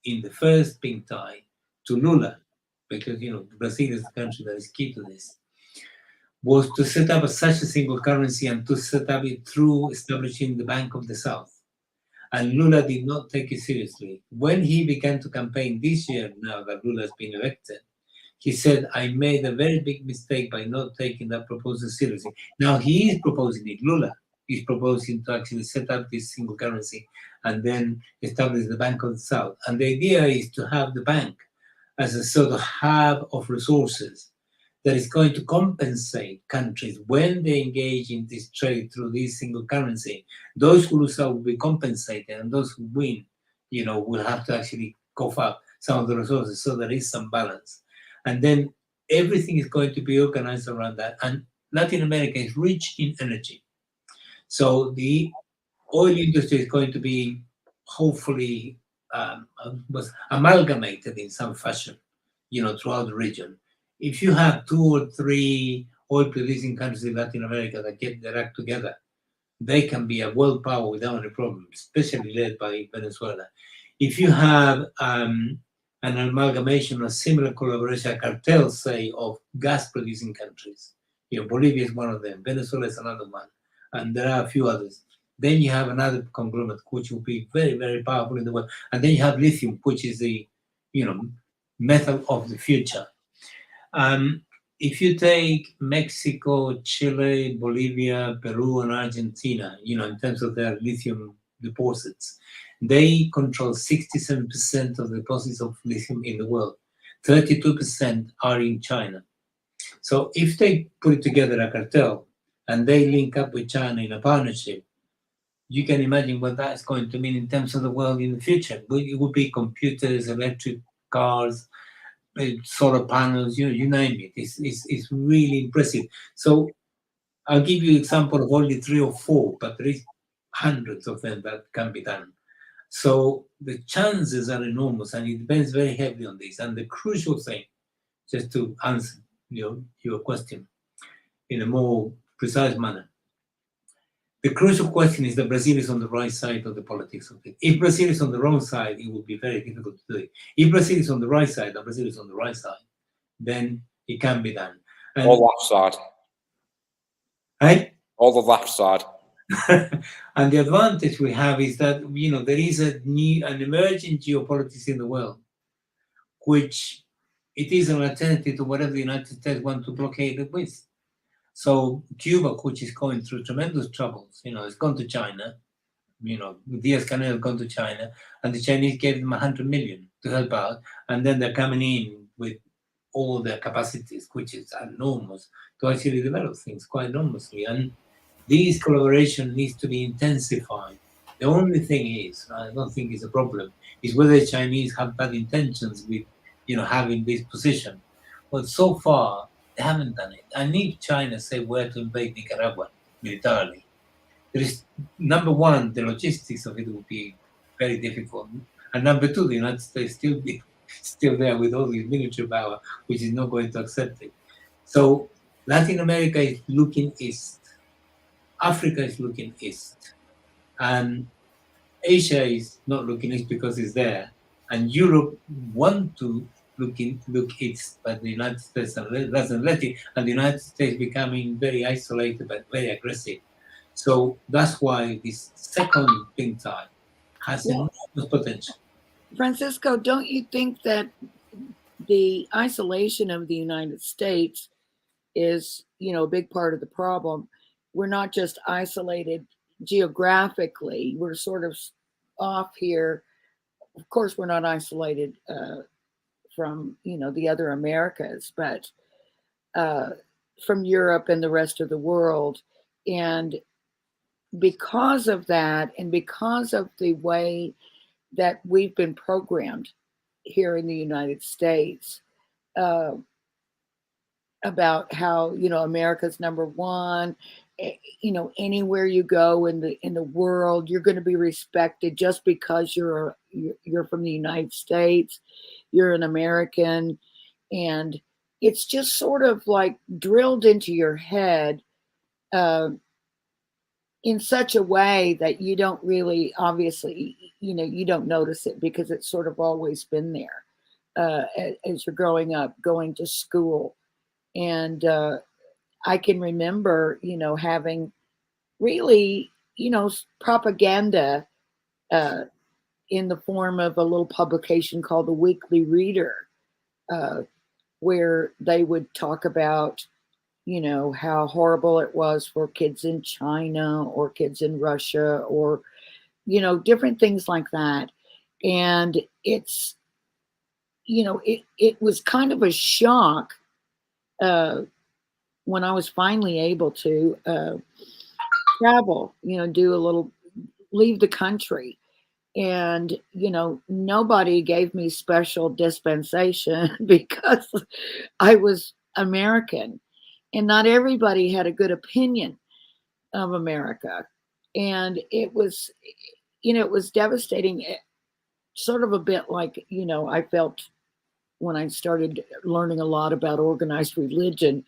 in the first pink tie to Lula, because Brazil is the country that is key to this, was to set up such a single currency and to set up it through establishing the Bank of the South. And Lula did not take it seriously. When he began to campaign this year, now that Lula has been elected, he said, I made a very big mistake by not taking that proposal seriously. Now he is proposing it. Lula is proposing to actually set up this single currency and then establish the Bank of the South. And the idea is to have the bank as a sort of hub of resources that is going to compensate countries when they engage in this trade through this single currency. Those who lose out will be compensated, and those who win, will have to actually cough up some of the resources, so there is some balance. And then everything is going to be organized around that. And Latin America is rich in energy. So the oil industry is going to be hopefully amalgamated in some fashion, throughout the region. If you have 2 or 3 oil-producing countries in Latin America that get their act together, they can be a world power without any problem, especially led by Venezuela. If you have an amalgamation or similar collaboration, cartels, say, of gas-producing countries, Bolivia is one of them, Venezuela is another one, and there are a few others. Then you have another conglomerate which will be very, very powerful in the world. And then you have lithium, which is the, metal of the future. If you take Mexico, Chile, Bolivia, Peru, and Argentina, in terms of their lithium deposits, they control 67% of the deposits of lithium in the world. 32% are in China. So if they put together a cartel and they link up with China in a partnership, you can imagine what that's going to mean in terms of the world in the future. It would be computers, electric cars, solar panels, you name it. It's really impressive. So I'll give you an example of only 3 or 4, but there is hundreds of them that can be done. So the chances are enormous, and it depends very heavily on this. And the crucial thing, just to answer your question in a more precise manner, the crucial question is that Brazil is on the right side of the politics of it. If Brazil is on the wrong side, it would be very difficult to do it. If Brazil is on the right side, and Brazil is on the right side, then it can be done. And, or left side. Right? Or the left side. And the advantage we have is that, there is an emerging geopolitics in the world, which it is an alternative to whatever the United States want to blockade it with. So Cuba, which is going through tremendous troubles, it's gone to China. Diaz-Canel has gone to China, and the Chinese gave them 100 million to help out, and then they're coming in with all their capacities, which is enormous, to actually develop things quite enormously. And this collaboration needs to be intensified. The only thing is, I don't think it's a problem, is whether the Chinese have bad intentions with, having this position. But so far, they haven't done it. And if China say where to invade Nicaragua militarily, there is, number one, the logistics of it will be very difficult. And number two, the United States still there with all this military power, which is not going to accept it. So Latin America is looking east. Africa is looking east. And Asia is not looking east because it's there. And Europe want to look east, but the United States doesn't let it. And the United States becoming very isolated but very aggressive. So that's why this second pink tide has enormous potential. Francisco, don't you think that the isolation of the United States is, a big part of the problem? We're not just isolated geographically, we're sort of off here. Of course, we're not isolated from, the other Americas, but from Europe and the rest of the world. And because of that, and because of the way that we've been programmed here in the United States, about how, America's number one, anywhere you go in the world, you're going to be respected just because you're from the United States, you're an American. And it's just sort of like drilled into your head in such a way that you don't really, obviously, you don't notice it because it's sort of always been there as you're growing up, going to school. And I can remember, having really, propaganda in the form of a little publication called the Weekly Reader, where they would talk about, how horrible it was for kids in China or kids in Russia or, different things like that. And it's, it was kind of a shock when I was finally able to travel, leave the country. And, nobody gave me special dispensation because I was American. And not everybody had a good opinion of America. And it was, it was devastating, sort of a bit like, I felt when I started learning a lot about organized religion,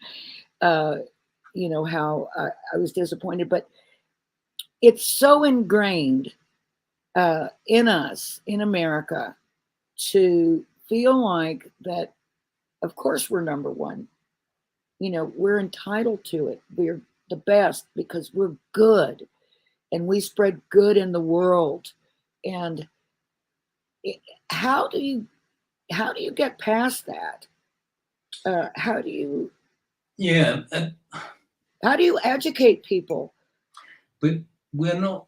how I was disappointed. But it's so ingrained in us, in America, to feel like that, of course, we're number one. We're entitled to it. We're the best because we're good and we spread good in the world. And how do you how do you get past that? How do you educate people? But we're not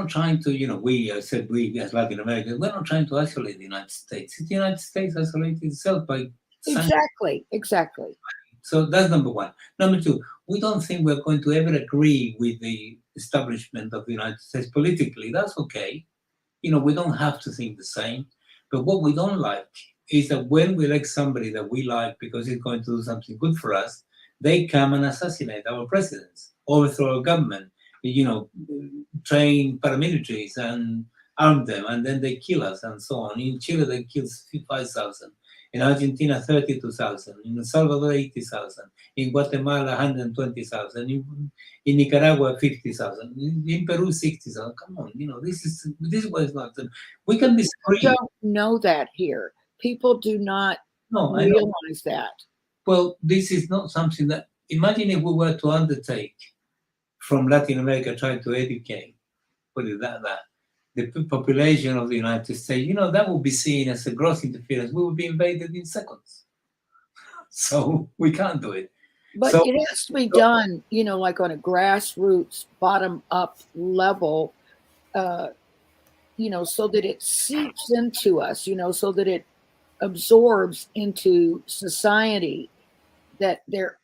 trying to, we, I said we as Latin Americans, we're not trying to isolate the United States. The United States isolated itself by Exactly. So that's number one. Number two, we don't think we're going to ever agree with the establishment of the United States politically. That's okay. We don't have to think the same. But what we don't like is that when we elect somebody that we like because he's going to do something good for us, they come and assassinate our presidents, overthrow our government, train paramilitaries and arm them, and then they kill us and so on. In Chile, they killed 5,000. In Argentina, 32,000. In El Salvador, 80,000. In Guatemala, 120,000. In Nicaragua, 50,000. In Peru, 60,000. Come on, this is what is not. We can disagree. You don't know that here. People do not realize that. Well, this is not something that. Imagine if we were to undertake from Latin America, trying to educate, put it that the population of the United States, that would be seen as a gross interference. We would be invaded in seconds. So we can't do it. But it has to be done, like on a grassroots, bottom-up level, so that it seeps into us, so that it absorbs into society, that there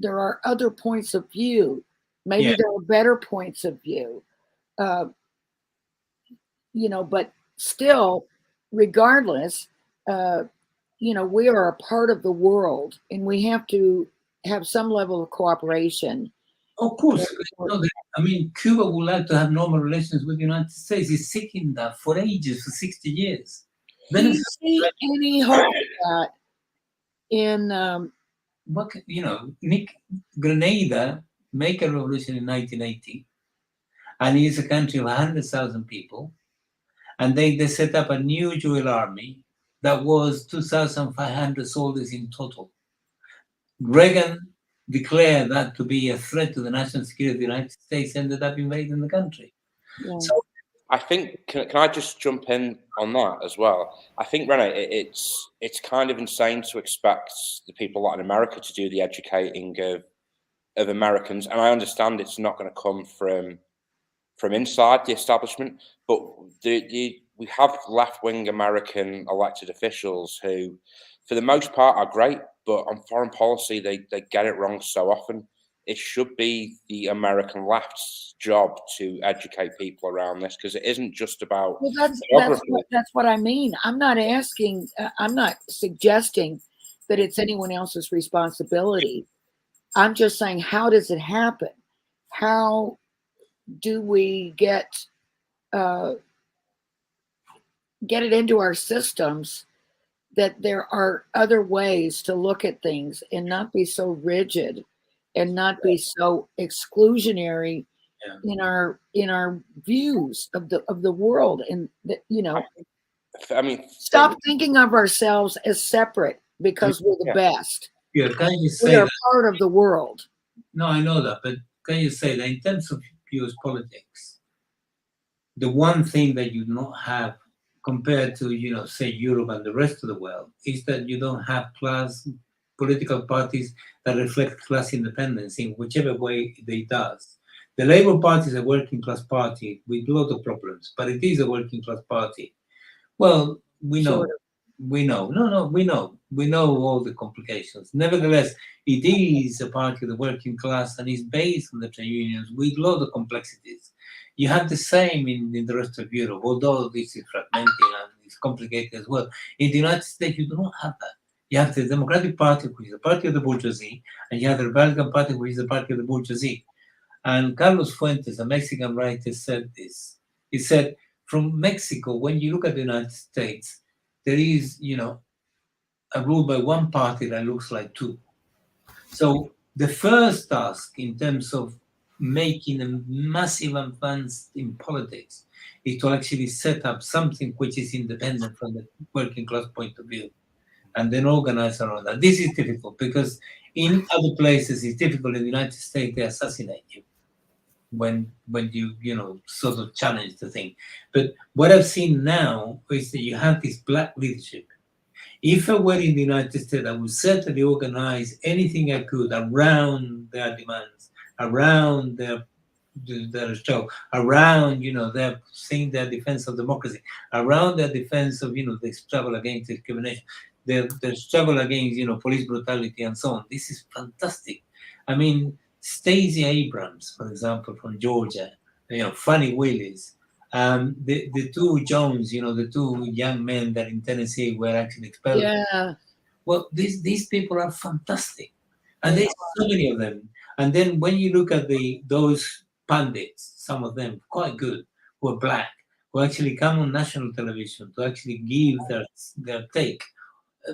are other points of view. Maybe there are better points of view. But still, regardless, we are a part of the world, and we have to have some level of cooperation. Of course. Cuba would like to have normal relations with the United States. It's seeking that for ages, for 60 years. Do you see any hope of that in... Grenada made a revolution in 1980, and it is a country of 100,000 people. And they set up a new jewel army that was 2,500 soldiers in total. Reagan declared that to be a threat to the national security of the United States, ended up invading the country. Yeah. So I think, can I just jump in on that as well? I think, Rene, it's kind of insane to expect the people in Latin America to do the educating of Americans. And I understand it's not going to come from inside the establishment, but we have left-wing American elected officials who, for the most part, are great, but on foreign policy, they get it wrong so often. It should be the American left's job to educate people around this, because it isn't just about. Well, that's what I mean. I'm not suggesting that it's anyone else's responsibility. I'm just saying, how does it happen? How do we get it into our systems that there are other ways to look at things and not be so rigid and not be so exclusionary in our views of the world, and stop thinking of ourselves as separate because we're the best. Yeah, can you say we are part of the world. No, I know that, but can you say that in terms of US politics, the one thing that you don't have compared to, say Europe and the rest of the world, is that you don't have political parties that reflect class independence in whichever way they does. The Labour Party is a working class party with a lot of problems, but it is a working class party. Well, we know. Sort of. We know. We know all the complications. Nevertheless, it is a party of the working class and is based on the trade unions with a lot of complexities. You have the same in the rest of Europe, although this is fragmenting and it's complicated as well. In the United States, you do not have that. You have the Democratic Party, which is the party of the bourgeoisie, and you have the Republican Party, which is the party of the bourgeoisie. And Carlos Fuentes, a Mexican writer, said this. He said, from Mexico, when you look at the United States, there is, a rule by one party that looks like two. So the first task in terms of making a massive advance in politics is to actually set up something which is independent from the working class point of view, and then organize around that. This is difficult because in other places it's difficult. In the United States, they assassinate you when you sort of challenge the thing. But what I've seen now is that you have this black leadership If I were in the United States, I would certainly organize anything I could around their demands, around their show, around, their saying their defense of democracy, around their defense of, the struggle against discrimination, their struggle against, police brutality and so on. This is fantastic. I mean, Stacey Abrams, for example, from Georgia, Fannie Willis, the two Jones, the two young men that in Tennessee were actually expelled. Yeah. Well, these people are fantastic, and there's so many of them. And then when you look at those pundits, some of them quite good, who are black, who actually come on national television to actually give their take,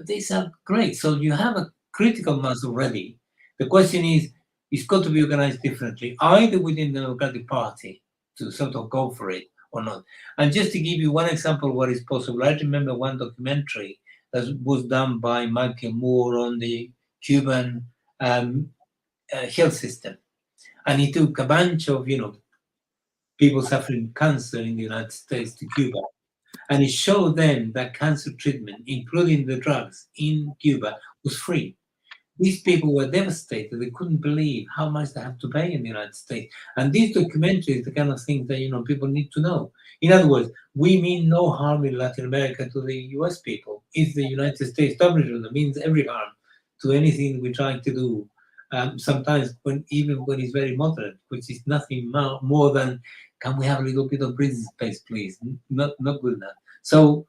these are great. So you have a critical mass already. The question is, it's got to be organized differently, either within the Democratic Party to sort of go for it or not. And just to give you one example of what is possible, I remember one documentary that was done by Michael Moore on the Cuban health system. And he took a bunch of, people suffering cancer in the United States to Cuba. And he showed them that cancer treatment, including the drugs in Cuba, was free. These people were devastated. They couldn't believe how much they have to pay in the United States. And these documentaries, the kind of things that, people need to know. In other words, we mean no harm in Latin America to the US people. It's the United States establishment that means every harm to anything we're trying to do. Sometimes even when it's very moderate, which is nothing more than, can we have a little bit of breathing space, please? Not good enough. So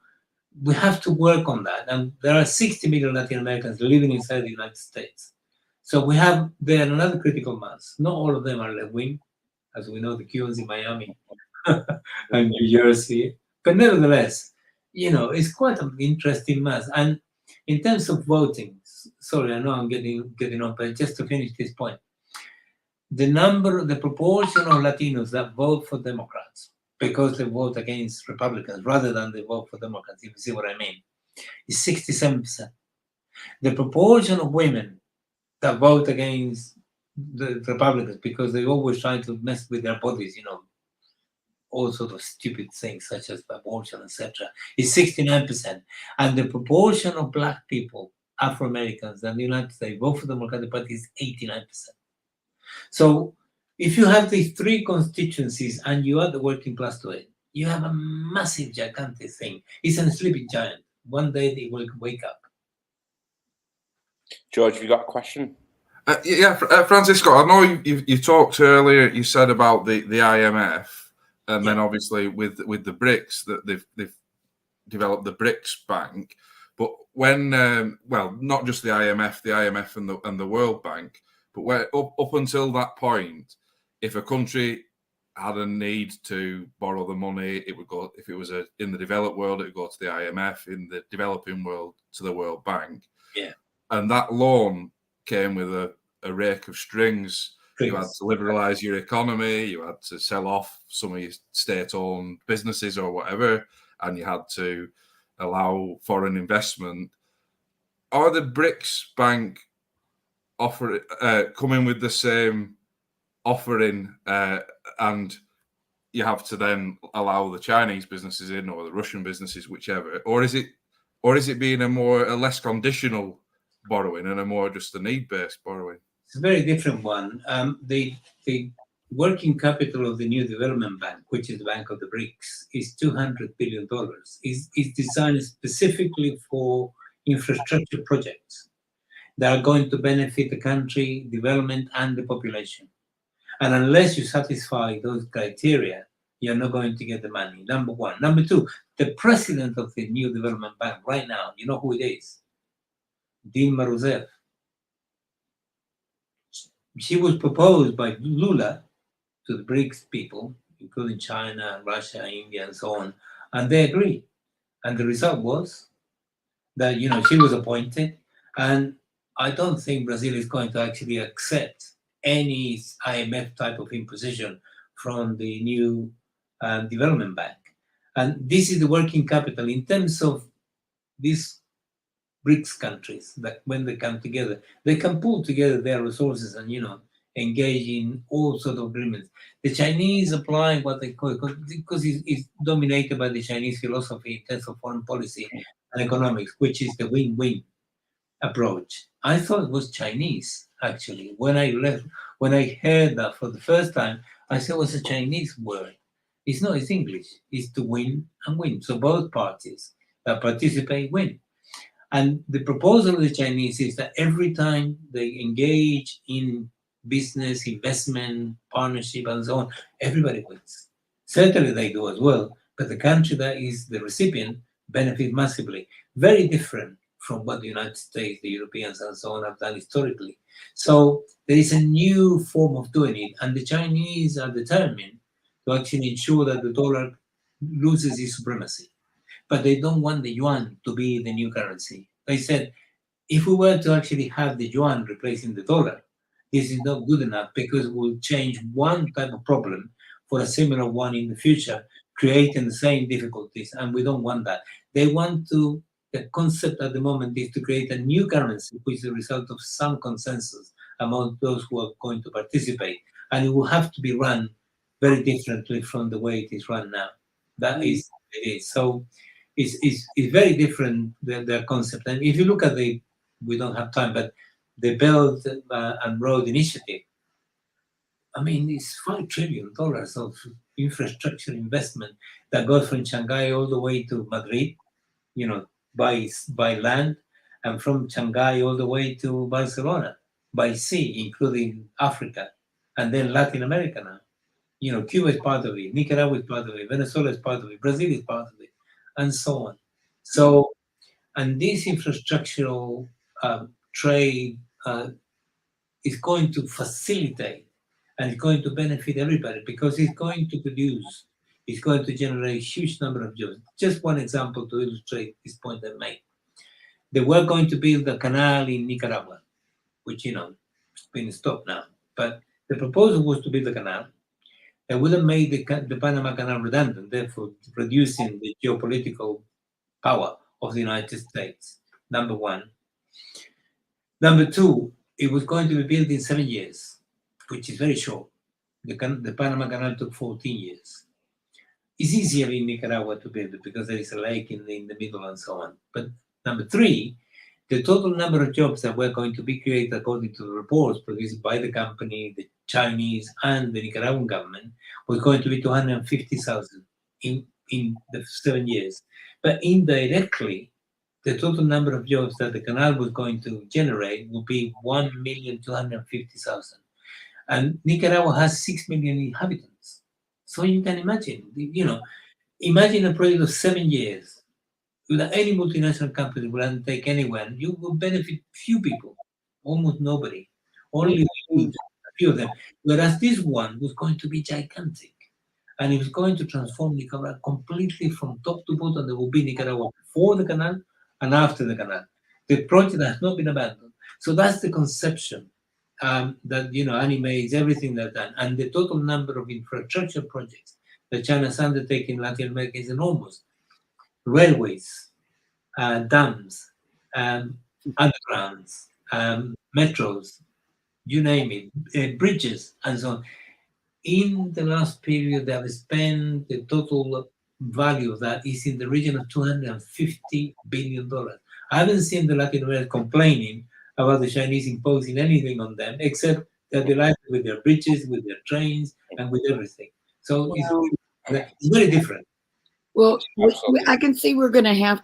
we have to work on that. And there are 60 million Latin Americans living inside the United States. So we have there another critical mass. Not all of them are left-wing, as we know, the Cubans in Miami and New Jersey. But nevertheless, it's quite an interesting mass. And in terms of voting, sorry, I know I'm getting on, but just to finish this point, the proportion of Latinos that vote for Democrats because they vote against Republicans rather than they vote for Democrats, if you see what I mean, is 67%. The proportion of women that vote against the Republicans because they're always trying to mess with their bodies, all sort of stupid things such as abortion, etc., is 69%. And the proportion of Black people, Afro-Americans, in the United States vote for the Democratic Party is 89%. So if you have these three constituencies and you add the working class to it, you have a massive, gigantic thing. It's a sleeping giant. One day they will wake up. George, have you got a question? Francisco, I know you talked earlier, you said about the IMF, and then obviously with the BRICS, that they've developed the BRICS Bank. But when, not just the IMF and the World Bank, but where up until that point, if a country had a need to borrow the money, it would go, if it was in the developed world, it would go to the IMF, in the developing world to the World Bank. Yeah. And that loan came with a rake of strings. You had to liberalize your economy, you had to sell off some of your state-owned businesses or whatever, and you had to allow foreign investment. Are the BRICS Bank coming with the same offering, and you have to then allow the Chinese businesses in or the Russian businesses, whichever, or is it being a less conditional borrowing and a more just a need-based borrowing? It's a very different one. The working capital of the New Development Bank, which is the Bank of the BRICS, is $200 billion. It's designed specifically for infrastructure projects that are going to benefit the country, development, and the population. And unless you satisfy those criteria, you're not going to get the money, number one. Number two, the president of the New Development Bank right now, you know who it is? Dilma Rousseff. She was proposed by Lula to the BRICS people, including China, Russia, India, and so on, and they agreed. And the result was that, she was appointed, and I don't think Brazil is going to actually accept any IMF type of imposition from the new development bank. And this is the working capital in terms of these BRICS countries, that when they come together, they can pull together their resources and, engage in all sorts of agreements. The Chinese apply what they call, because it's dominated by the Chinese philosophy in terms of foreign policy and economics, which is the win-win approach. I thought it was Chinese, actually. When I heard that for the first time, I said it was a Chinese word. It's not, it's English. It's to win and win. So both parties that participate win. And the proposal of the Chinese is that every time they engage in business, investment, partnership, and so on, everybody wins. Certainly they do as well, but the country that is the recipient benefits massively. Very different from what the United States, the Europeans, and so on have done historically. So there is a new form of doing it, and the Chinese are determined to actually ensure that the dollar loses its supremacy. But they don't want the yuan to be the new currency. They said, if we were to actually have the yuan replacing the dollar, this is not good enough because we'll change one type of problem for a similar one in the future, creating the same difficulties, and we don't want that. They want to, the concept at the moment is to create a new currency, which is the result of some consensus among those who are going to participate, and it will have to be run very differently from the way it is run now. That is, it is. So it's very different, the concept. And if you look at we don't have time, but the Belt and Road Initiative, I mean, it's $5 trillion of infrastructure investment that goes from Shanghai all the way to Madrid, by land, and from Shanghai all the way to Barcelona by sea, including Africa, and then Latin America now. Cuba is part of it, Nicaragua is part of it, Venezuela is part of it, Brazil is part of it, and so on. So, and this infrastructural trade is going to facilitate and it's going to benefit everybody because it's going to generate a huge number of jobs. Just one example to illustrate this point I made. They were going to build a canal in Nicaragua, which, it's been stopped now. But the proposal was to build a canal. They would have made the Panama Canal redundant, therefore reducing the geopolitical power of the United States, number one. Number two, it was going to be built in 7 years, which is very short. The Panama Canal took 14 years. It's easier in Nicaragua to build it because there is a lake in the middle and so on. But number three, the total number of jobs that were going to be created according to the reports produced by the company, the Chinese, and the Nicaraguan government was going to be 250,000 in the 7 years. But indirectly, the total number of jobs that the canal was going to generate would be 1,250,000. And Nicaragua has 6 million inhabitants. So you can imagine, imagine a project of 7 years without any multinational company will undertake anywhere. You will benefit few people, almost nobody, only a few of them. Whereas this one was going to be gigantic. And it was going to transform Nicaragua completely from top to bottom. There will be Nicaragua before the canal and after the canal. The project has not been abandoned. So that's the conception that animates everything they've done. And the total number of infrastructure projects that China has undertaken in Latin America is enormous. Railways, dams, undergrounds, metros, you name it, bridges, and so on. In the last period, they have spent the total value of that is in the region of $250 billion. I haven't seen the Latin Americans complaining about the Chinese imposing anything on them, except they're delighted with their bridges, with their trains, and with everything. So it's very different. Well, I can see we're going to have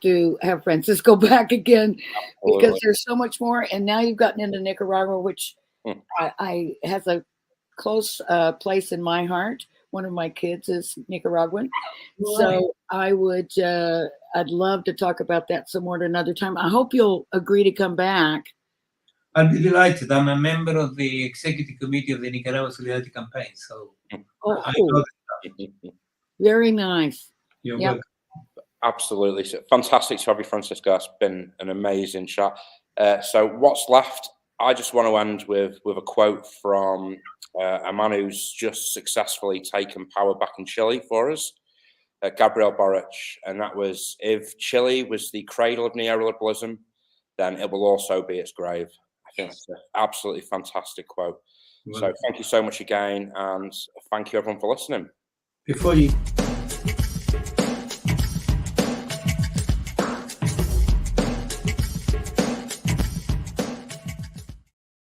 Francisco back again because there's so much more. And now you've gotten into Nicaragua, which I has a close place in my heart. One of my kids is Nicaraguan. Right. So I'd love to talk about that some more at another time. I hope you'll agree to come back. I'll be delighted. I'm a member of the executive committee of the Nicaragua Solidarity Campaign. So I know that. Very nice. You're welcome. Absolutely. Fantastic to have you, Francisco. It's been an amazing chat. So what's left? I just want to end with a quote from a man who's just successfully taken power back in Chile for us, Gabriel Boric. And that was, if Chile was the cradle of neoliberalism, then it will also be its grave. I think that's an absolutely fantastic quote. So thank you so much again, and thank you everyone for listening. Before you